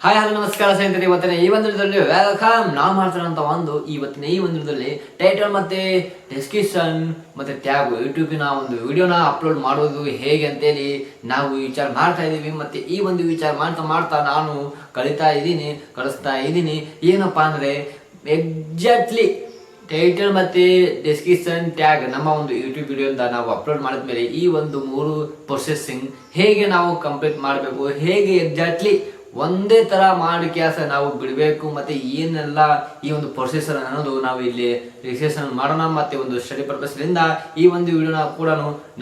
Hi hello ನಮಸ್ಕಾರ ಸ್ನೇಹಿತರೆ. ಇವತ್ತಿನ ಈ ಒಂದು ವಿಡಿಯೋದಲ್ಲಿ ವೆಲ್ಕಮ್. ನಾವು ಮಾಡ್ತಿರೋಂಥ ಇವತ್ತಿನ ಈ ಒಂದು ವಿಡಿಯೋದಲ್ಲಿ ಟೈಟಲ್ ಮತ್ತೆ ಡಿಸ್ಕ್ರಿಪ್ಷನ್ ಮತ್ತೆ ಟ್ಯಾಗ್ ಯೂಟ್ಯೂಬಿನ ಒಂದು ವಿಡಿಯೋನ ಅಪ್ಲೋಡ್ ಮಾಡೋದು ಹೇಗೆ ಅಂತೇಳಿ ನಾವು ವಿಚಾರ ಮಾಡ್ತಾ ಇದ್ದೀವಿ. ಮತ್ತೆ ಈ ಒಂದು ವಿಚಾರ ಮಾಡ್ತಾ ನಾನು ಕಳಿಸ್ತಾ ಇದ್ದೀನಿ. ಏನಪ್ಪಾ ಅಂದ್ರೆ ಎಕ್ಸಾಕ್ಟ್ಲಿ ಟೈಟಲ್ ಮತ್ತೆ ಡಿಸ್ಕ್ರಿಪ್ಷನ್ ಟ್ಯಾಗ್ ನಮ್ಮ ಒಂದು ಯೂಟ್ಯೂಬ್ ವಿಡಿಯೋದಿಂದ ನಾವು ಅಪ್ಲೋಡ್ ಮಾಡಿದ್ಮೇಲೆ ಈ ಒಂದು 3 ಪ್ರೊಸೆಸಿಂಗ್ ಹೇಗೆ ನಾವು ಕಂಪ್ಲೀಟ್ ಮಾಡಬೇಕು, ಹೇಗೆ ಎಕ್ಸಾಕ್ಟ್ಲಿ ಒಂದೇ ತರ ಮಾಡಿ ಕೆಲಸ ನಾವು ಬಿಡಬೇಕು, ಮತ್ತೆ ಏನೆಲ್ಲ ಈ ಒಂದು ಪ್ರೊಸೆಸರ್ ಅನ್ನೋದು ನಾವು ಇಲ್ಲಿ ರಿಸರ್ಚ್ ಮಾಡೋಣ. ಮತ್ತೆ ಒಂದು ಸ್ಟಡಿ ಪರ್ಪಸ್ನಿಂದ ಈ ಒಂದು ವಿಡಿಯೋನ ಕೂಡ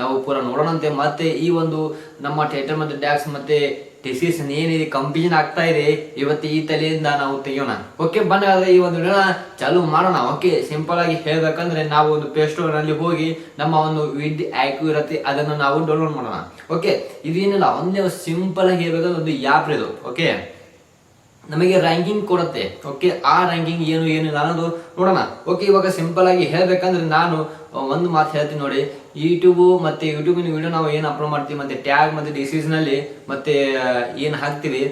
ನಾವು ಪೂರ ನೋಡೋಣಂತೆ. ಮತ್ತೆ ಈ ಒಂದು ನಮ್ಮ ಟೈಟಲ್ ಮತ್ತೆ ಟ್ಯಾಗ್ಸ್ ಮತ್ತೆ ಡಿಸಿಷನ್ ಏನಿದೆ ಕಂಪ್ಲೀಷನ್ ಆಗ್ತಾ ಇದೆ ಇವತ್ತು ಈ ತಲೆಯಿಂದ ನಾವು ತೆಗಿಯೋಣ. ಓಕೆ ಬನ್ನಿ ಈ ಒಂದು ವಿಡಿಯೋನ ಚಾಲು ಮಾಡೋಣ. ಓಕೆ ಸಿಂಪಲ್ ಆಗಿ ಹೇಳ್ಬೇಕಂದ್ರೆ ನಾವು ಒಂದು ಪ್ಲೇ ಸ್ಟೋರ್ ನಲ್ಲಿ ಹೋಗಿ ನಮ್ಮ ಒಂದು ವಿಡ್ ಆ್ಯಪ್ ಇರುತ್ತೆ ಅದನ್ನು ನಾವು ಡೌನ್ಲೋಡ್ ಮಾಡೋಣ. ಓಕೆ ಇದೇನಿಲ್ಲ, ಒಂದೇ ಸಿಂಪಲ್ ಆಗಿ ಹೇಳ್ಬೇಕಂದ್ರೆ ಒಂದು ಆ್ಯಪ್ ಇದು. ಓಕೆ ನಮಗೆ ರ್ಯಾಂಕಿಂಗ್ ಕೊಡುತ್ತೆ. ಓಕೆ ಆ ರ್ಯಾಂಕಿಂಗ್ ಏನಿಲ್ಲ ಅನ್ನೋದು ನೋಡೋಣ. ಓಕೆ ಇವಾಗ ಸಿಂಪಲ್ ಆಗಿ ಹೇಳ್ಬೇಕಂದ್ರೆ ನಾನು ಒಂದು ಮಾತು ಹೇಳ್ತೀನಿ ನೋಡಿ. ಯೂಟ್ಯೂಬಿನ ವಿಡಿಯೋ ನಾವು ಏನು ಅಪ್ಲೋಡ್ ಮಾಡ್ತೀವಿ ಮತ್ತೆ ಟ್ಯಾಗ್ ಮತ್ತೆ ಡಿಸಿಷನ್ ನಲ್ಲಿ ಮತ್ತೆ ಏನು ಹಾಕ್ತಿವಿ,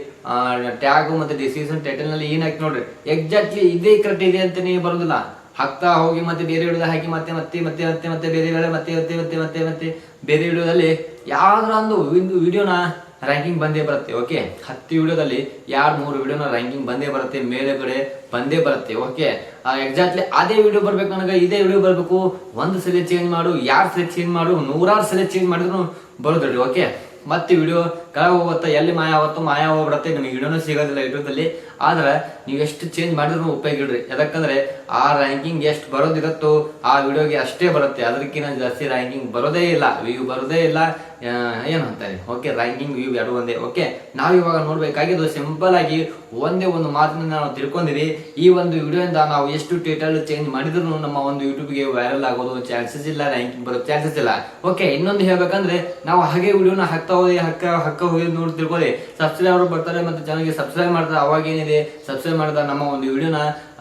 ಟ್ಯಾಗ್ ಮತ್ತೆ ಡಿಸಿಷನ್ ಟೈಟಲ್ ನಲ್ಲಿ ಏನ್ ಹಾಕಿ ನೋಡ್ರಿ ಎಕ್ಸಾಕ್ಟ್ಲಿ ಇದೇ ಕರೆಕ್ಟ್ ಇದೆ ಅಂತಾನೆ ಬರೋದಿಲ್ಲ. ಹಾಕ್ತಾ ಹೋಗಿ ಮತ್ತೆ ಬೇರೆ ವಿಡಿಯೋದ ಹಾಕಿ ಮತ್ತೆ ಮತ್ತೆ ಮತ್ತೆ ಮತ್ತೆ ಮತ್ತೆ ಬೇರೆ ವೇಳೆ ಮತ್ತೆ ಮತ್ತೆ ಮತ್ತೆ ಮತ್ತೆ ಮತ್ತೆ ಬೇರೆ ವಿಡಿಯೋದಲ್ಲಿ ಯಾವ್ದಾರ ಒಂದು ವಿಡಿಯೋನ ರ್ಯಾಂಕಿಂಗ್ ಬಂದೇ ಬರುತ್ತೆ. ಓಕೆ 10 ವಿಡಿಯೋದಲ್ಲಿ 2-3 ವಿಡಿಯೋನ ರ್ಯಾಂಕಿಂಗ್ ಬಂದೇ ಬರುತ್ತೆ, ಮೇಲೆಗಡೆ ಬಂದೇ ಬರುತ್ತೆ. ಓಕೆ ಎಕ್ಸಾಕ್ಟ್ಲಿ ಅದೇ ವಿಡಿಯೋ ಬರ್ಬೇಕು ನನಗೆ, ಇದೇ ವಿಡಿಯೋ ಬರ್ಬೇಕು, ಒಂದು ಸಲ ಚೇಂಜ್ ಮಾಡು, 2 ಸಲ ಚೇಂಜ್ ಮಾಡು, 100 ಸಲ ಚೇಂಜ್ ಮಾಡಿದ್ರು ಬರೋದ್ರಿ. ಓಕೆ ಮತ್ತೆ ವಿಡಿಯೋ ಕೆಳಗೆ ಹೋಗುತ್ತೆ, ಎಲ್ಲಿ ಮಾಯ ಹೋಗ್ಬಿಡತ್ತೆ, ನಿಮಗೆ ವಿಡಿಯೋನೂ ಸಿಗೋದಿಲ್ಲ ಯೂಟ್ಯೂಬಲ್ಲಿ. ಆದ್ರೆ ನೀವು ಎಷ್ಟು ಚೇಂಜ್ ಮಾಡಿದ್ರು ಉಪಯೋಗ ಇಡ್ರಿ. ಯಾಕಂದ್ರೆ ಆ ರ್ಯಾಂಕಿಂಗ್ ಎಷ್ಟು ಬರೋದಿರುತ್ತೋ ಆ ವಿಡಿಯೋಗೆ ಅಷ್ಟೇ ಬರುತ್ತೆ, ಅದಕ್ಕಿಂತ ಜಾಸ್ತಿ ರ್ಯಾಂಕಿಂಗ್ ಬರೋದೇ ಇಲ್ಲ, ವ್ಯೂ ಬರೋದೇ ಇಲ್ಲ. ಏನು ಅಂತಾರೆ ಓಕೆ ರ್ಯಾಂಕಿಂಗ್ ವ್ಯೂ ಎರಡು ಒಂದೇ. ಓಕೆ ನಾವು ಇವಾಗ ನೋಡ್ಬೇಕಾಗಿದ್ದು ಸಿಂಪಲ್ ಆಗಿ ಒಂದೇ ಒಂದು ಮಾತಿನಿಂದ ನಾವು ತಿಳ್ಕೊಂಡಿರಿ. ಈ ಒಂದು ವಿಡಿಯೋದಿಂದ ನಾವು ಎಷ್ಟು ಟೈಟಲ್ ಚೇಂಜ್ ಮಾಡಿದ್ರು ನಮ್ಮ ಒಂದು ಯೂಟ್ಯೂಬ್ಗೆ ವೈರಲ್ ಆಗೋದು ಚಾನ್ಸಸ್ ಇಲ್ಲ, ರ್ಯಾಂಕಿಂಗ್ ಬರೋ ಚಾನ್ಸಸ್ ಇಲ್ಲ. ಓಕೆ ಇನ್ನೊಂದು ಹೇಳ್ಬೇಕಂದ್ರೆ ನಾವು ಹಾಗೆ ವಿಡಿಯೋನ ಹಾಕ್ತಾ ಹೋಗಿ ನೋಡಿ ತಿಳ್ಕೊಳ್ಳಿ. ಸಬ್ಸ್ಕ್ರೈಬರ್ ಬರ್ತಾರೆ ಮತ್ತೆ ಚಾನಲ್ಗೆ ಸಬ್ಸ್ಕ್ರೈಬ್ ಮಾಡ್ತಾರೆ. ಅವಾಗ ಏನಿದೆ ಸಬ್ಸ್ಕ್ರೈಬ್ ಮಾಡಿದ ನಮ್ಮ ಒಂದು ವಿಡಿಯೋನ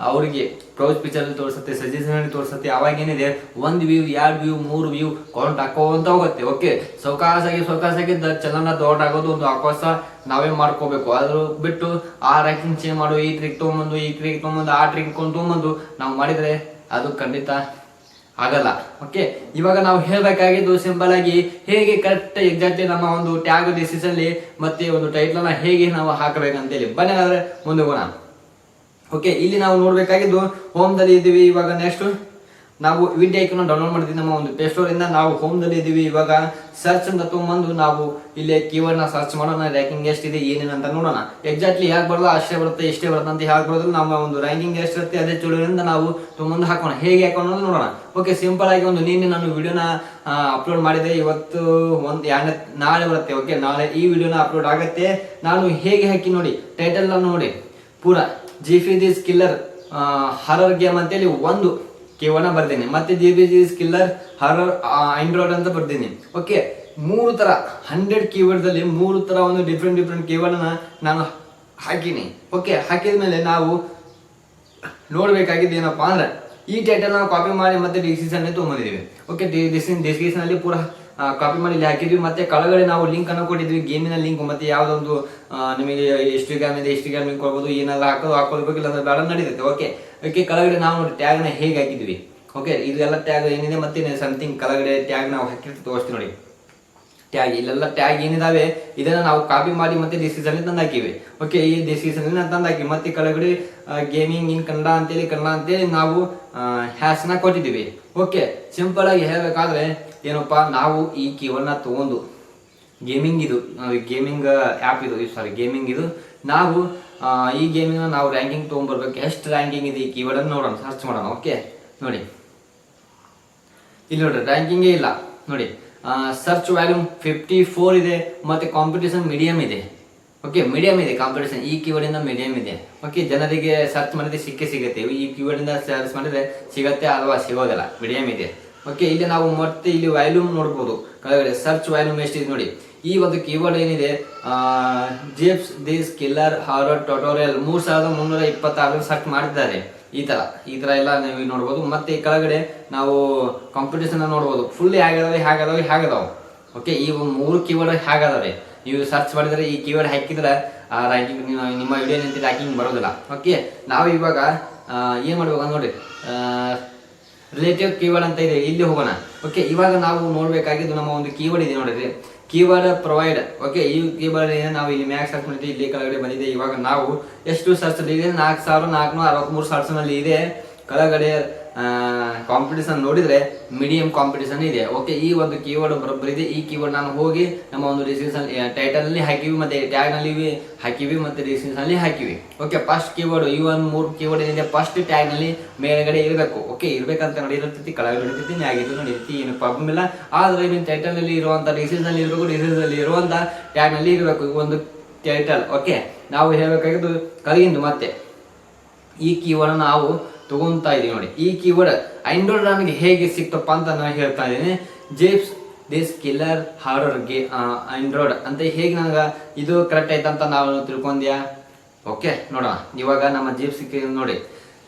ಅವರಿಗೆ ಪ್ರೌಸ್ ಪಿಕ್ಚರ್ ತೋರಿಸುತ್ತೆ, ಸಜೆಷನ್ ತೋರಿಸುತ್ತೆ. ಅವಾಗ ಏನಿದೆ 1 ವ್ಯೂ 2 ವ್ಯೂ 3 ವ್ಯೂ ಕೌಂಟ್ ಹಾಕೋಂತ ಹೋಗುತ್ತೆ. ಓಕೆ ಸೌಕಾಸಾಗಿ ಚಲನ ದೊಡ್ಡ ಆಗೋದು ಒಂದು ಅವಕಾಶ ನಾವೇ ಮಾಡ್ಕೋಬೇಕು. ಅದ್ರ ಬಿಟ್ಟು ಆ ರ್ಯಾಂಕಿಂಗ್ ಚೇಂಜ್ ಮಾಡು, ಈ ಟ್ರಿಕ್ ತೊಗೊಂಬಂದು ಆ ಟ್ರಿಕ್ ತೊಗೊಂಬಂದು ನಾವು ಮಾಡಿದ್ರೆ ಅದು ಖಂಡಿತ ಆಗಲ್ಲ. ಓಕೆ ಇವಾಗ ನಾವು ಹೇಳ್ಬೇಕಾಗಿದ್ದು ಸಿಂಪಲ್ ಆಗಿ ಹೇಗೆ ಕರೆಕ್ಟ್ ಎಕ್ಸಾಕ್ಟ್ಲಿ ನಮ್ಮ ಒಂದು ಟ್ಯಾಗ್ ಡಿಸಿಷನ್ ಮತ್ತೆ ಒಂದು ಟೈಟ್ಲನ್ನ ಹೇಗೆ ನಾವು ಹಾಕಬೇಕಂತೇಳಿ ಬನ್ನಿ ಆದ್ರೆ ಮುಂದೆ ಹೋಗೋಣ. ಓಕೆ ಇಲ್ಲಿ ನಾವು ನೋಡ್ಬೇಕಾಗಿದ್ದು ಹೋಮ್ದಲ್ಲಿ ಇದ್ದೀವಿ. ಇವಾಗ ನೆಕ್ಸ್ಟ್ ನಾವು ವಿಡಿಯೋ ಐಕನ್ ಡೌನ್ಲೋಡ್ ಮಾಡಿದ್ವಿ ನಮ್ಮ ಒಂದು ಪ್ಲೇ ಸ್ಟೋರ್ ಇಂದ. ನಾವು ಹೋಮ್ದಲ್ಲಿ ಇದ್ದೀವಿ. ಇವಾಗ ಸರ್ಚ್ ಅಂತ ತಗೊಂಬಂದು ನಾವು ಇಲ್ಲಿ ಕೀವರ್ಡ್ ನ ಸರ್ಚ್ ಮಾಡೋಣ, ರ್ಯಾಂಕಿಂಗ್ ಎಷ್ಟಿದೆ ಏನೇನಂತ ನೋಡೋಣ. ಎಕ್ಸಾಕ್ಟ್ಲಿ ಯಾಕೆ ಬರಲ್ಲ ಅಷ್ಟೇ ಬರುತ್ತೆ ಇಷ್ಟೇ ಬರುತ್ತೆ ಅಂತ ಹೇಗೆ ಬರೋದಿಲ್ಲ, ನಮ್ಮ ಒಂದು ರ್ಯಾಂಕಿಂಗ್ ಎಷ್ಟಿರುತ್ತೆ ಅದೇ ಚುಳಿಯಿಂದ ನಾವು ಮುಂದೆ ಹಾಕೋಣ. ಹೇಗೆ ಹಾಕೋಣ ನೋಡೋಣ. ಓಕೆ ಸಿಂಪಲ್ ಆಗಿ ನಿನ್ನೆ ನಾನು ವಿಡಿಯೋನ ಅಪ್ಲೋಡ್ ಮಾಡಿದೆ, ಇವತ್ತು ನಾಳೆ ಬರುತ್ತೆ. ಓಕೆ ನಾಳೆ ಈ ವಿಡಿಯೋನ ಅಪ್ಲೋಡ್ ಆಗುತ್ತೆ. ನಾನು ಹೇಗೆ ಹಾಕಿ ನೋಡಿ ಟೈಟಲ್ ನೋಡಿ ಪೂರ ಜಿಫಿ ದಿಸ್ ಕಿಲ್ಲರ್ ಹಾರರ್ ಗೇಮ್ ಅಂತೇಳಿ ಒಂದು ಕೀವರ್ಡ್ ಬರ್ತೀನಿ, ಮತ್ತೆ ಜಿಫಿ ಕಿಲ್ಲರ್ ಹಾರರ್ ಆಂಡ್ರಾಯ್ಡ್ ಅಂತ ಬರ್ತೀನಿ. ಓಕೆ 3 ತರ 100 ಕೀವರ್ಡ್ ಅಲ್ಲಿ 3 ತರ ಒಂದು ಡಿಫ್ರೆಂಟ್ ಕೀವರ್ಡ್ ನಾನು ಹಾಕಿನಿ. ಓಕೆ ಹಾಕಿದ್ಮೇಲೆ ನಾವು ನೋಡ್ಬೇಕಾಗಿದ್ದು ಏನಪ್ಪಾ ಅಂದ್ರೆ ಈ ಟೈಟಲ್ ನಾವು ಕಾಪಿ ಮಾಡಿ ಮತ್ತೆ ಡಿಸ್ಕ್ರಿಪ್ಷನ್ ತಗೊಂಡಿದ್ದೀವಿ. ಓಕೆ ಡಿಸ್ಕ್ರಿಪ್ಷನ್ ಅಲ್ಲಿ ಪೂರ ಕಾಪಿ ಮಾಡಿ ಇಲ್ಲಿ ಹಾಕಿದ್ವಿ. ಮತ್ತೆ ಕೆಳಗಡೆ ನಾವು ಲಿಂಕ್ ಅನ್ನು ಕೊಟ್ಟಿದ್ವಿ, ಗೇಮಿನ ಲಿಂಕ್, ಮತ್ತೆ ಯಾವ್ದೊಂದು ನಿಮಗೆ ಇನ್ಸ್ಟಾಗ್ರಾಮ್ ಇದೆ ಇನ್ಸ್ಟಾಗ್ರಾಮ್ ಲಿಂಕ್ ಕೊಡ್ಬೋದು, ಏನೆಲ್ಲ ಹಾಕೋಬೇಕಿಲ್ಲ ಅಂದ್ರೆ ಬೇಡ ನಡೀತೈತೆ. ಓಕೆ ಕೆಳಗಡೆ ನಾವು ನೋಡಿ ಟ್ಯಾಗ್ ನ ಹೇಗೆ ಹಾಕಿದ್ವಿ. ಓಕೆ ಇದೆಲ್ಲ ಟ್ಯಾಗ್ ಏನಿದೆ ಮತ್ತೆ ಸಮಥಿಂಗ್ ಕೆಳಗಡೆ ಟ್ಯಾಗ್ ನಾವು ಹಾಕಿರ್ತೀವಿ ತೋರಿಸ್ತೀವಿ ನೋಡಿ. ಟ್ಯಾಗ್ ಇಲ್ಲೆಲ್ಲ ಟ್ಯಾಗ್ ಏನಿದಾವೆ ಇದನ್ನ ನಾವು ಕಾಪಿ ಮಾಡಿ ಮತ್ತೆ ಡಿಸ್ಕ್ರಿಪ್ಷನ್ ತಂದು ಹಾಕಿವಿ. ಓಕೆ ಈ ಡಿಸ್ಕ್ರಿಪ್ಷನ್ ತಂದು ಹಾಕಿ ಮತ್ತೆ ಕೆಳಗಡೆ ಗೇಮಿಂಗ್ ಇನ್ ಕನ್ನಡ ಅಂತೇಳಿ ನಾವು ಹ್ಯಾಶ್ ನ ಕೊಟ್ಟಿದ್ದೀವಿ. ಓಕೆ ಸಿಂಪಲ್ ಆಗಿ ಹೇಳ್ಬೇಕಾದ್ರೆ ಏನಪ್ಪಾ, ನಾವು ಈ ಕೀವರ್ಡ್ ನ ತಗೊಂಡು ಗೇಮಿಂಗ್ ಆ್ಯಪ್ ಇದು ನಾವು ಈ ಗೇಮಿಂಗ್ ನಾವು ರ್ಯಾಂಕಿಂಗ್ ತೊಗೊಂಡ್ಬರ್ಬೇಕು. ಎಷ್ಟು ರ್ಯಾಂಕಿಂಗ್ ಇದೆ ಈ ಕೀವರ್ಡ್ ಅನ್ನು ನೋಡೋಣ, ಸರ್ಚ್ ಮಾಡೋಣ. ಓಕೆ ನೋಡಿ ಇಲ್ಲಿ ನೋಡ್ರಿ ರ್ಯಾಂಕಿಂಗೇ ಇಲ್ಲ ನೋಡಿ. ಸರ್ಚ್ ವ್ಯಾಲ್ಯೂಮ್ 54 ಇದೆ, ಮತ್ತೆ ಕಾಂಪಿಟೇಷನ್ ಮೀಡಿಯಂ ಇದೆ. ಓಕೆ ಮೀಡಿಯಂ ಇದೆ ಕಾಂಪಿಟೇಷನ್, ಈ ಕೀವರ್ಡ್ ಇಂದ ಮೀಡಿಯಂ ಇದೆ. ಓಕೆ ಜನರಿಗೆ ಸರ್ಚ್ ಮಾಡಿದ್ರೆ ಸಿಗುತ್ತೆ, ಈ ಕೀವರ್ಡ್ ಇಂದ ಸರ್ಚ್ ಮಾಡಿದ್ರೆ ಸಿಗತ್ತೆ ಅಥವಾ ಸಿಗೋದಿಲ್ಲ, ಮೀಡಿಯಂ ಇದೆ. ಓಕೆ ಇಲ್ಲಿ ನಾವು ಮತ್ತೆ ಇಲ್ಲಿ ವ್ಯಾಲ್ಯೂಮ್ ನೋಡ್ಬೋದು, ಕೆಳಗಡೆ ಸರ್ಚ್ ವ್ಯಾಲ್ಯೂಮ್ ಎಷ್ಟಿದೆ ನೋಡಿ. ಈ ಒಂದು ಕೀವರ್ಡ್ ಏನಿದೆ ಜಿಪ್ಸ್ this killer horror tutorial 3326 search ಮಾಡಿದ್ದಾರೆ. ಈ ತರ ಎಲ್ಲ ನೀವು ನೋಡ್ಬೋದು. ಮತ್ತೆ ಈ ಕೆಳಗಡೆ ನಾವು ಕಾಂಪಿಟೇಷನ್ ನೋಡ್ಬೋದು, ಫುಲ್ ಹೇಗದಾವೆ. ಓಕೆ ಈ 3 ಕೀವರ್ಡ್ ಹೇಗದಾವೆ ನೀವು ಸರ್ಚ್ ಮಾಡಿದ್ರೆ ಈ ಕೀವರ್ಡ್ ಹಾಕಿದ್ರೆ ರ್ಯಾಂಕಿಂಗ್ ನಿಮ್ಮ ವಿಡಿಯೋ ಏನಂತ ರ್ಯಾಂಕಿಂಗ್ ಬರೋದಿಲ್ಲ. ಓಕೆ, ನಾವು ಇವಾಗ ಏನು ಮಾಡ್ಬೇಕು ನೋಡಿ, ರಿಲೇಟಿವ್ ಕೀವರ್ಡ್ ಅಂತ ಇದೆ, ಇಲ್ಲಿ ಹೋಗೋಣ. ಓಕೆ, ಇವಾಗ ನಾವು ನೋಡಬೇಕಾಗಿದ್ದು ನಮ್ಮ ಒಂದು ಕೀವರ್ಡ್ ಇದೆ ನೋಡಿರಿ, ಕೀವರ್ಡ್ ಪ್ರೊವೈಡ್. ಓಕೆ, ಈ ಕೀವರ್ಡ್ ನಾವು ಇಲ್ಲಿ ಮ್ಯಾಕ್ಸ್ ಸರ್ಚ್ ಮಾಡಿದ್ವಿ, ಇಲ್ಲಿ ಕೆಳಗಡೆ ಬಂದಿದೆ. ಇವಾಗ ನಾವು ಎಷ್ಟು ಸರ್ಚ್ ಇದೆ, 4463 ಸರ್ಚ್ನಲ್ಲಿ ಇದೆ. ಕೆಳಗಡೆ ಕಾಂಪಿಟೇಷನ್ ನೋಡಿದ್ರೆ ಮೀಡಿಯಂ ಕಾಂಪಿಟೇಷನ್ ಇದೆ. ಓಕೆ, ಈ ಒಂದು ಕೀವರ್ಡ್ ಬರೋಬ್ಬರ ಇದೆ. ಈ ಕೀವರ್ಡ್ ನಾನು ಹೋಗಿ ನಮ್ಮ ಒಂದು ಡಿಸ್ಕ್ರಿಪ್ಷನ್ ಟೈಟಲ್ ನಲ್ಲಿ ಹಾಕಿವಿ, ಮತ್ತೆ ಟ್ಯಾಗ್ ನಲ್ಲಿ ಹಾಕಿವಿ, ಮತ್ತೆ ಡಿಸ್ಕ್ರಿಪ್ಷನ್ ನಲ್ಲಿ ಹಾಕಿವಿ. ಓಕೆ, ಫಸ್ಟ್ ಕೀವರ್ಡ್ ಈ ಒಂದು 3 ಕೀವರ್ಡ್ ಏನಿದೆ ಫಸ್ಟ್ ಟ್ಯಾಗ್ ನಲ್ಲಿ ಮೇಲ್ಗಡೆ ಇರಬೇಕು. ಓಕೆ, ಇರ್ಬೇಕಂತ ನಡೀರ್ತೈತಿ, ಕೆಳಗಡೆ ನಡೀತೈತಿ, ಮ್ಯಾಗಿದ್ದು ನಡೀತಿ, ಏನು ಪ್ರಾಬ್ಲಮ್ ಇಲ್ಲ. ಆದ್ರೆ ನಿಮ್ಮ ಟೈಟಲ್ ನಲ್ಲಿ ಇರುವಂತ ಡಿಸ್ಕ್ರಿಪ್ಷನ್ ನಲ್ಲಿ ಇರಬೇಕು, ಡಿಸ್ಕ್ರಿಪ್ಷನ್ ನಲ್ಲಿ ಇರುವಂತ ಟ್ಯಾಗ್ ನಲ್ಲಿ ಇರಬೇಕು ಒಂದು ಟೈಟಲ್. ಓಕೆ, ನಾವು ಹೇಳಬೇಕಾಗಿದ್ದು ಕಲಿಯಿಂದ ಮತ್ತೆ ಈ ಕೀವರ್ಡ್ ನಾವು ತಗೊಂತಾ ಇದೀವಿ ನೋಡಿ. ಈ ಕೀವರ್ಡ್ ಆಂಡ್ರಾಯ್ಡ್ ನಮಗೆ ಹೇಗೆ ಸಿಕ್ತಪ್ಪ ಅಂತ ನಾನು ಹೇಳ್ತಾ ಇದ್ದೀನಿ. ಜಿಪ್ಸ್ ದಿಸ್ ಕಿಲ್ಲರ್ ಹಾರರ್ ಆಂಡ್ರಾಯ್ಡ್ ಅಂತ ಹೇಗೆ ನನಗೆ ಇದು ಕರೆಕ್ಟ್ ಆಯ್ತಂತ ನಾವು ತಿಳ್ಕೊಂಡ್ಯಾ. ಓಕೆ, ನೋಡೋಣ. ಇವಾಗ ನಮ್ಮ ಜಿಪ್ಸ್ ನೋಡಿ,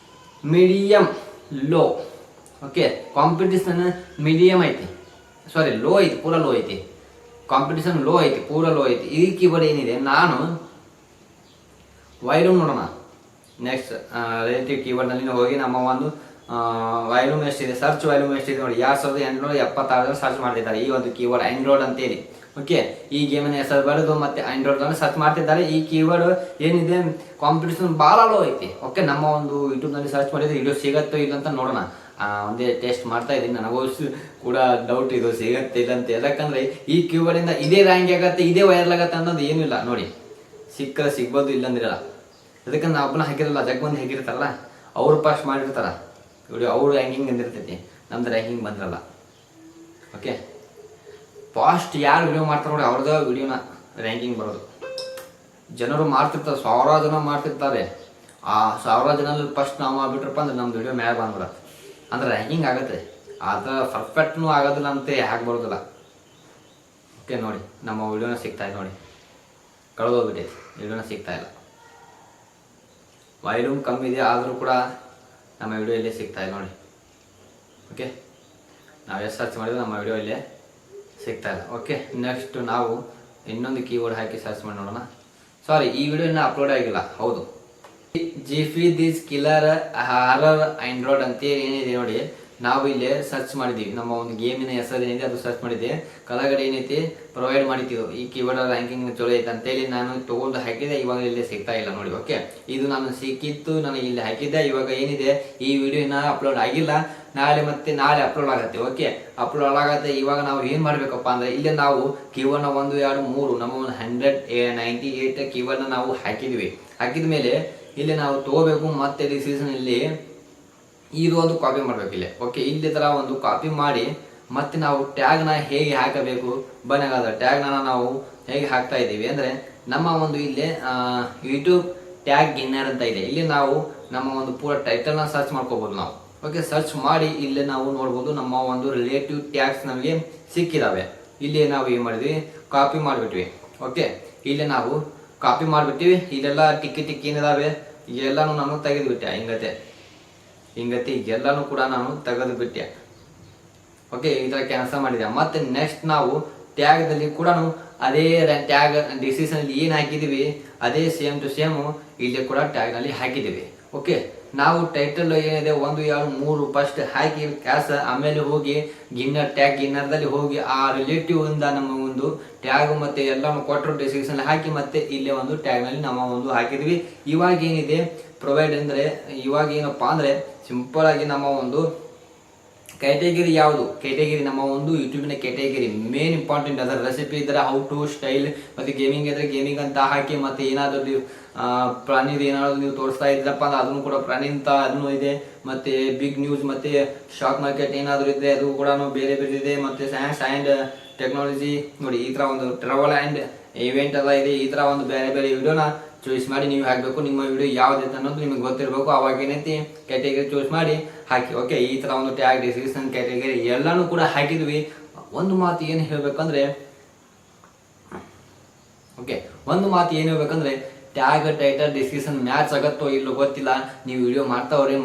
medium low. Okay, competition medium ಐತಿ, ಸಾರಿ ಲೋ ಐತಿ, ಪೂರ ಲೋ ಐತಿ. ಕಾಂಪಿಟೇಷನ್ ಲೋ ಐತಿ, ಪೂರ ಲೋ ಐತಿ. ಈ ಕೀವರ್ಡ್ ಏನಿದೆ, ನಾನು ವೈರೂಮ್ ನೋಡೋಣ. ನೆಕ್ಸ್ಟ್ ರಿಲೇಟಿವ್ ಕೀವರ್ಡ್ನಲ್ಲಿ ಹೋಗಿ ನಮ್ಮ ಒಂದು ವ್ಯಾಲ್ಯೂಮ್ ಎಷ್ಟಿದೆ, ಸರ್ಚ್ ವ್ಯಾಲ್ಯೂಮ್ ಎಷ್ಟಿದೆ ನೋಡಿ, 2876 ಸರ್ಚ್ ಮಾಡ್ತಿದ್ದಾರೆ ಈ ಒಂದು ಕೀವರ್ಡ್ ಆಂಡ್ರಾಯ್ಡ್ ಅಂತೇಳಿ. ಓಕೆ, ಈ ಗೇಮನ್ನ ಹೆಸರು ಬರೆದು ಮತ್ತೆ ಆಂಡ್ರಾಯ್ಡ್ ಅನ್ನು ಸರ್ಚ್ ಮಾಡ್ತಿದ್ದಾರೆ. ಈ ಕೀವರ್ಡ್ ಏನಿದೆ ಕಾಂಪಿಟೇಷನ್ ಭಾಳ ಲೋ ಐತಿ. ಓಕೆ, ನಮ್ಮ ಒಂದು ಯೂಟ್ಯೂಬ್ನಲ್ಲಿ ಸರ್ಚ್ ಮಾಡಿದ್ರೆ ವಿಡಿಯೋ ಸಿಗತ್ತೋ ಇಲ್ಲ ಅಂತ ನೋಡೋಣ. ಒಂದೇ ಟೆಸ್ಟ್ ಮಾಡ್ತಾ ಇದ್ದೀನಿ, ನನಗೂ ಕೂಡ ಡೌಟ್ ಇದು ಸಿಗತ್ತೆ ಇಲ್ಲ ಅಂತ. ಯಾಕಂದ್ರೆ ಈ ಕೀವರ್ಡಿಂದ ಇದೇ ರ್ಯಾಂಕ್ ಆಗತ್ತೆ, ಇದೇ ವೈರಲ್ ಆಗತ್ತೆ ಅನ್ನೋದು ಏನಿಲ್ಲ ನೋಡಿ. ಸಿಕ್ಕರೆ ಸಿಗ್ಬೋದು, ಇಲ್ಲಂದಿರಲ್ಲ. ಅದಕ್ಕೆ ನಾವು ಒಬ್ಬನ ಹಾಕಿರಲ್ಲ, ಜಗ್ ಮಂದಿ ಹಾಕಿರ್ತಾರಲ್ಲ, ಅವ್ರು ಪಾಸ್ಟ್ ಮಾಡಿರ್ತಾರ ವಿಡಿಯೋ, ಅವ್ರು ರ್ಯಾಂಕಿಂಗ್ ಬಂದಿರ್ತೈತಿ, ನಮ್ದು ರ್ಯಾಂಕಿಂಗ್ ಬಂದಿರಲ್ಲ. ಓಕೆ, ಫಾಸ್ಟ್ ಯಾರು ವಿಡಿಯೋ ಮಾಡ್ತಾರೆ ನೋಡಿ ಅವ್ರದ್ದು ವಿಡಿಯೋನ ರ್ಯಾಂಕಿಂಗ್ ಬರೋದು. ಜನರು ಮಾಡ್ತಿರ್ತಾರೆ, 1000 ಜನ ಮಾಡ್ತಿರ್ತಾರೆ. ಆ 1000 ಜನಲ್ಲಿ ಫಸ್ಟ್ ನಾವು ಮಾಡ್ಬಿಟ್ರಪ್ಪ ಅಂದ್ರೆ ನಮ್ದು ವಿಡಿಯೋ ಮ್ಯಾಗ ಬಂದ್ಬಿಡತ್ತೆ, ಅಂದ್ರೆ ರ್ಯಾಂಕಿಂಗ್ ಆಗುತ್ತೆ. ಆದ್ರೆ ಪರ್ಫೆಕ್ಟ್ನೂ ಆಗೋದಿಲ್ಲ ಅಂತ ಯಾಕೆ ಬರೋದಿಲ್ಲ. ಓಕೆ, ನೋಡಿ ನಮ್ಮ ವಿಡಿಯೋನ ಸಿಗ್ತಾ ಇದೆ ನೋಡಿ, ಕಳೆದೋಗ್ಬಿಟ್ಟೈತಿ, ವಿಡಿಯೋನ ಸಿಗ್ತಾ ಇಲ್ಲ. ವಾಲ್ಯೂಮ್ ಕಮ್ಮಿ ಇದೆ ಆದರೂ ಕೂಡ ನಮ್ಮ ವಿಡಿಯೋ ಇಲ್ಲೇ ಸಿಗ್ತಾ ಇದೆ ನೋಡಿ. ಓಕೆ, ನಾವು ಎಷ್ಟು ಸರ್ಚ್ ಮಾಡಿದ್ರೆ ನಮ್ಮ ವಿಡಿಯೋ ಇಲ್ಲೇ ಸಿಗ್ತಾ ಇಲ್ಲ. ಓಕೆ, ನೆಕ್ಸ್ಟ್ ನಾವು ಇನ್ನೊಂದು ಕೀವರ್ಡ್ ಹಾಕಿ ಸರ್ಚ್ ಮಾಡಿ ನೋಡೋಣ. ಸಾರಿ, ಈ ವಿಡಿಯೋ ಇನ್ನೂ ಅಪ್ಲೋಡ್ ಆಗಿಲ್ಲ. ಹೌದು, ಜಿಫಿ ದಿಸ್ ಕಿಲ್ಲರ್ ಹಾರರ್ ಆಂಡ್ರಾಯ್ಡ್ ಅಂತ ಏನಿದೆ ನೋಡಿ, ನಾವು ಇಲ್ಲೇ ಸರ್ಚ್ ಮಾಡಿದ್ದೀವಿ. ನಮ್ಮ ಒಂದು ಗೇಮಿನ ಹೆಸರು ಏನಿದೆ ಅದು ಸರ್ಚ್ ಮಾಡಿದ್ದೆ. ಕೆಳಗಡೆ ಏನೈತಿ ಪ್ರೊವೈಡ್ ಮಾಡಿದ್ದೀವಿ. ಈ ಕೀವರ್ಡ್ ರ್ಯಾಂಕಿಂಗ್ ಚಲೋ ಐತೆ ಅಂತೇಳಿ ನಾನು ತೊಗೊಂಡು ಹಾಕಿದೆ. ಇವಾಗ ಇಲ್ಲಿ ಸಿಗ್ತಾ ಇಲ್ಲ ನೋಡಿ. ಓಕೆ, ಇದು ನಾನು ಸಿಕ್ಕಿತ್ತು, ನನಗೆ ಇಲ್ಲಿ ಹಾಕಿದ್ದೆ. ಇವಾಗ ಏನಿದೆ ಈ ವಿಡಿಯೋ ಇನ್ನೂ ಅಪ್ಲೋಡ್ ಆಗಿಲ್ಲ, ನಾಳೆ ಅಪ್ಲೋಡ್ ಆಗುತ್ತೆ. ಓಕೆ, ಅಪ್ಲೋಡ್ ಆಗುತ್ತೆ. ಇವಾಗ ನಾವು ಏನು ಮಾಡಬೇಕಪ್ಪ ಅಂದರೆ, ಇಲ್ಲಿ ನಾವು ಕೀವರ್ಡ್ನ 1 2 3 ನಮ್ಮ ಒಂದು 198 ಕೀವರ್ಡ್ನ ನಾವು ಹಾಕಿದ ಮೇಲೆ ಇಲ್ಲಿ ನಾವು ತಗೋಬೇಕು. ಮತ್ತೆ ಡಿಸಿಷನ್ ಇಲ್ಲಿ ಇದು ಒಂದು ಕಾಪಿ ಮಾಡಬೇಕು ಇಲ್ಲಿ. ಓಕೆ, ಇಲ್ಲಿ ಥರ ಒಂದು ಕಾಪಿ ಮಾಡಿ ಮತ್ತೆ ನಾವು ಟ್ಯಾಗ್ನ ಹೇಗೆ ಹಾಕಬೇಕು ಬನ್ನಾಗದ ಟ್ಯಾಗ್ನ ನಾವು ಹೇಗೆ ಹಾಕ್ತಾ ಇದ್ದೀವಿ ಅಂದರೆ, ನಮ್ಮ ಒಂದು ಇಲ್ಲಿ ಯೂಟ್ಯೂಬ್ ಟ್ಯಾಗ್ ಗಿನ್ನರ್ ಅಂತ ಇದೆ. ಇಲ್ಲಿ ನಾವು ನಮ್ಮ ಒಂದು ಪೂರ ಟೈಟಲ್ನ ಸರ್ಚ್ ಮಾಡ್ಕೋಬೋದು ನಾವು. ಓಕೆ, ಸರ್ಚ್ ಮಾಡಿ ಇಲ್ಲಿ ನಾವು ನೋಡ್ಬೋದು ನಮ್ಮ ಒಂದು ರಿಲೇಟಿವ್ ಟ್ಯಾಗ್ಸ್ ನಮಗೆ ಸಿಕ್ಕಿದಾವೆ. ಇಲ್ಲಿ ನಾವು ಏನು ಮಾಡಿದ್ವಿ, ಕಾಪಿ ಮಾಡಿಬಿಟ್ವಿ. ಓಕೆ, ಇಲ್ಲಿ ನಾವು ಕಾಪಿ ಮಾಡಿಬಿಟ್ಟಿವಿ. ಇಲ್ಲೆಲ್ಲ ಟಿಕ್ಕಿ ಏನಿದಾವೆ ಎಲ್ಲನೂ ನಾನು ತೆಗೆದುಬಿಟ್ಟೆ. ಹಿಂಗತಿ ಎಲ್ಲನೂ ಕೂಡ ನಾನು ತೆಗೆದುಬಿಟ್ಟೆ. ಓಕೆ, ಈ ಥರ ಕ್ಯಾನ್ಸಲ್ ಮಾಡಿದೆ. ಮತ್ತೆ ನೆಕ್ಸ್ಟ್ ನಾವು ಟ್ಯಾಗ್ದಲ್ಲಿ ಕೂಡ ಅದೇ ಟ್ಯಾಗ್ ಡಿಸಿಷನಲ್ಲಿ ಏನು ಹಾಕಿದ್ದೀವಿ ಅದೇ ಸೇಮ್ ಟು ಸೇಮು ಇಲ್ಲಿ ಕೂಡ ಟ್ಯಾಗ್ನಲ್ಲಿ ಹಾಕಿದ್ದೀವಿ. ಓಕೆ, ನಾವು ಟೈಟಲ್ ಏನಿದೆ 1 2 3 ಫಸ್ಟ್ ಹಾಕಿ ಕ್ಯಾಸ್, ಆಮೇಲೆ ಹೋಗಿ ಗಿನ್ನರ್ದಲ್ಲಿ ಹೋಗಿ ಆ ರಿಲೇಟಿವ್ ಇಂದ ನಮ್ಮ ಒಂದು ಟ್ಯಾಗ್ ಮತ್ತೆ ಎಲ್ಲಾನು ಕೊಟ್ಟರು ಡಿಸ್ಕ್ರಿಪ್ಷನ್ ಹಾಕಿ ಮತ್ತೆ ಇಲ್ಲೇ ಒಂದು ಟ್ಯಾಗ್ನಲ್ಲಿ ನಮ್ಮ ಒಂದು ಹಾಕಿದ್ವಿ. ಇವಾಗ ಏನಿದೆ ಪ್ರೊವೈಡ್ ಅಂದರೆ, ಇವಾಗ ಏನಪ್ಪ ಅಂದರೆ ಸಿಂಪಲ್ ಆಗಿ ನಮ್ಮ ಒಂದು ಕ್ಯಾಟಗಿರಿ ಯಾವುದು, ಕ್ಯಾಟಗಿರಿ ನಮ್ಮ ಒಂದು ಯೂಟ್ಯೂಬಿನ ಕ್ಯಾಟಗಿರಿ ಮೇನ್ ಇಂಪಾರ್ಟೆಂಟ್. ಅದರ ರೆಸಿಪಿ ಇದ್ದರೆ ಹೌ ಟು ಸ್ಟೈಲ್, ಮತ್ತು ಗೇಮಿಂಗ್ ಇದ್ದರೆ ಗೇಮಿಂಗ್ ಅಂತ ಹಾಕಿ, ಮತ್ತು ಏನಾದರೂ ನೀವು ಪ್ರಾಣಿದು ಏನಾದರೂ ನೀವು ತೋರಿಸ್ತಾ ಇದ್ರಪ್ಪ ಅಂದ್ರೆ ಅದನ್ನು ಕೂಡ ಪ್ರಾಣಿ ಅಂತ ಅದನ್ನು ಇದೆ. ಮತ್ತು ಬಿಗ್ ನ್ಯೂಸ್ ಮತ್ತು ಸ್ಟಾಕ್ ಮಾರ್ಕೆಟ್ ಏನಾದರೂ ಇದೆ ಅದು ಕೂಡ ಬೇರೆ ಇದೆ. ಮತ್ತು ಸೈನ್ಸ್ ಆ್ಯಂಡ್ ಟೆಕ್ನಾಲಜಿ ನೋಡಿ, ಈ ಥರ ಒಂದು ಟ್ರಾವೆಲ್ ಆ್ಯಂಡ್ ಇವೆಂಟ್ ಎಲ್ಲ ಇದೆ. ಈ ಥರ ಒಂದು ಬೇರೆ ವಿಡಿಯೋನ ಚೂಸ್ ಮಾಡಿ ನೀವು ಹಾಕಬೇಕು. ನಿಮ್ಮ ವಿಡಿಯೋ ಯಾವುದೈತೆ ಅನ್ನೋದು ನಿಮಗೆ ಗೊತ್ತಿರಬೇಕು. ಅವಾಗ ಏನೈತಿ ಕ್ಯಾಟಗರಿ ಚೂಸ್ ಮಾಡಿ ಹಾಕಿ. ಓಕೆ, ಈ ಥರ ಒಂದು ಟ್ಯಾಗ್ ಡಿಸ್ಕ್ರಿಪ್ಷನ್ ಕ್ಯಾಟಗರಿ ಎಲ್ಲನೂ ಕೂಡ ಹಾಕಿದ್ವಿ. ಒಂದು ಮಾತು ಏನು ಹೇಳ್ಬೇಕಂದ್ರೆ ಟ್ಯಾಗ್ ಟೈಟಲ್ ಡಿಸ್ಕ್ರಿಪ್ಷನ್ ಮ್ಯಾಚ್ ಆಗತ್ತೋ ಇಲ್ಲೋ ಗೊತ್ತಿಲ್ಲ. ನೀವು ವಿಡಿಯೋ ಮಾಡ್ತಾವ್ರಿ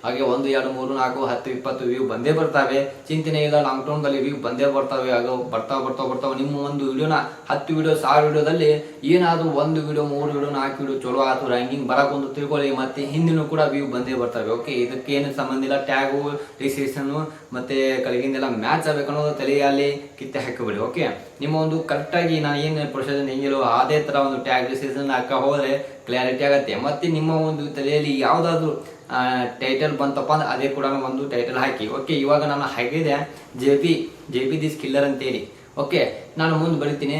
ಹಾಗೆ 1 2 3 4 10 20 ವ್ಯೂ ಬಂದೇ ಬರ್ತಾವೆ. ಚಿಂತನೆ ಇಲ್ಲ, ಲಾಂಗ್ ಟರ್ಮ್ ದಲ್ಲಿ ವ್ಯೂ ಬಂದೇ ಬರ್ತಾವೆ. ಆಗ ಬರ್ತಾವ ನಿಮ್ಮ ಒಂದು ವಿಡಿಯೋನ 10 ವಿಡಿಯೋ 1000 ವಿಡಿಯೋದಲ್ಲಿ ಏನಾದ್ರು 1 ವಿಡಿಯೋ 3 ವಿಡಿಯೋ 4 ವಿಡಿಯೋ ಚಲೋ ಆಯ್ತು ರ್ಯಾಂಕಿಂಗ್ ಬರಕ್ ಒಂದು ತಿಳ್ಕೊಳ್ಳಿ, ಮತ್ತೆ ಹಿಂದಿನೂ ಕೂಡ ವ್ಯೂ ಬಂದೇ ಬರ್ತವೆ. ಓಕೆ, ಇದಕ್ಕೆ ಏನು ಸಂಬಂಧ ಇಲ್ಲ. ಟ್ಯಾಗು ರಿಜಿಸ್ಟ್ರೇಷನ್ ಮತ್ತೆ ಕೆಳಗಿಂದೆಲ್ಲ ಮ್ಯಾಚ್ ಆಗ್ಬೇಕು ಅನ್ನೋದು ತಲೆಯಲ್ಲಿ ಕಿತ್ತೆ ಹಾಕಿಬಿಡಿ. ಓಕೆ, ನಿಮ್ಮ ಒಂದು ಕರೆಕ್ಟಾಗಿ ನಾನು ಏನು ಪ್ರೊಸೆಸ್ ಹೆಂಗಿರೋ ಅದೇ ತರ ಒಂದು ಟ್ಯಾಗ್ ರಿಜಿಸ್ಟ್ರೇಷನ್ ಹಾಕ ಹೋದ್ರೆ ಕ್ಲಾರಿಟಿ ಆಗತ್ತೆ. ಮತ್ತೆ ನಿಮ್ಮ ಒಂದು ತಲೆಯಲ್ಲಿ ಯಾವ್ದಾದ್ರು ಟೈಟಲ್ ಬಂತಪ್ಪ ಅಂದ್ರೆ ಅದೇ ಕೂಡ ಒಂದು ಟೈಟಲ್ ಹಾಕಿ. ಓಕೆ, ಇವಾಗ ನಾನು ಹಾಕಿದೆ ಜೆ ಪಿ ದಿ ಸ್ಕಿಲ್ಲರ್ ಅಂತೇಳಿ. ಓಕೆ, ನಾನು ಮುಂದೆ ಬರೀತೀನಿ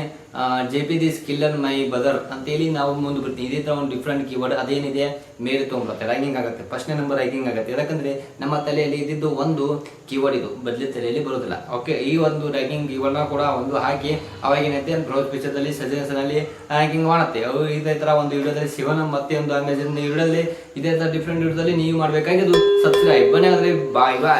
ಜೆ ಪಿ ದಿ ಸ್ಕಿಲ್ಲರ್ ಮೈ ಬದರ್ ಅಂತೇಳಿ ನಾವು ಮುಂದೆ ಬರ್ತೀನಿ. ಇದೇ ತರ ಒಂದು ಡಿಫ್ರೆಂಟ್ ಕೀವರ್ಡ್ ಅದೇನಿದೆ ಮೇಲೆ ತೊಗೊಂಡ್ಬರುತ್ತೆ, ರ್ಯಾಂಕಿಂಗ್ ಆಗುತ್ತೆ, ಫಸ್ಟ್ನೇ ನಂಬರ್ ರ್ಯಾಂಕಿಂಗ್ ಆಗುತ್ತೆ. ಯಾಕಂದ್ರೆ ನಮ್ಮ ತಲೆಯಲ್ಲಿ ಇದ್ದಿದ್ದು ಒಂದು ಕೀವರ್ಡ್, ಇದು ಬದಲಿ ತಲೆಯಲ್ಲಿ ಬರೋದಿಲ್ಲ. ಓಕೆ, ಈ ಒಂದು ರ್ಯಾಂಕಿಂಗ್ ಕೀವರ್ಡ್ನ ಕೂಡ ಒಂದು ಹಾಕಿ ಅವಾಗ ಏನೈತೆ ಬ್ರೌಸ್ ಪಿಕ್ಚರ್ದಲ್ಲಿ ಸಜೆಷನ್ ಅಲ್ಲಿ ರ್ಯಾಂಕಿಂಗ್ ಮಾಡುತ್ತೆ. ಅವು ಇದೇ ತರ ಒಂದು ವಿಡಿಯೋದಲ್ಲಿ ಶಿವನ ಮತ್ತೆ ಒಂದು ಅಮೆಜಾನ್ ವಿಡಿಯೋದಲ್ಲಿ ಇದೇ ತರ ಡಿಫ್ರೆಂಟ್ ವಿಡಿಯೋದಲ್ಲಿ ನೀವು ಮಾಡಬೇಕಾಗಿದ್ದು ಸಬ್ಸ್ಕ್ರೈಬ್. ಬನ್ನಿ, ಬಾಯ್ ಬಾಯ್.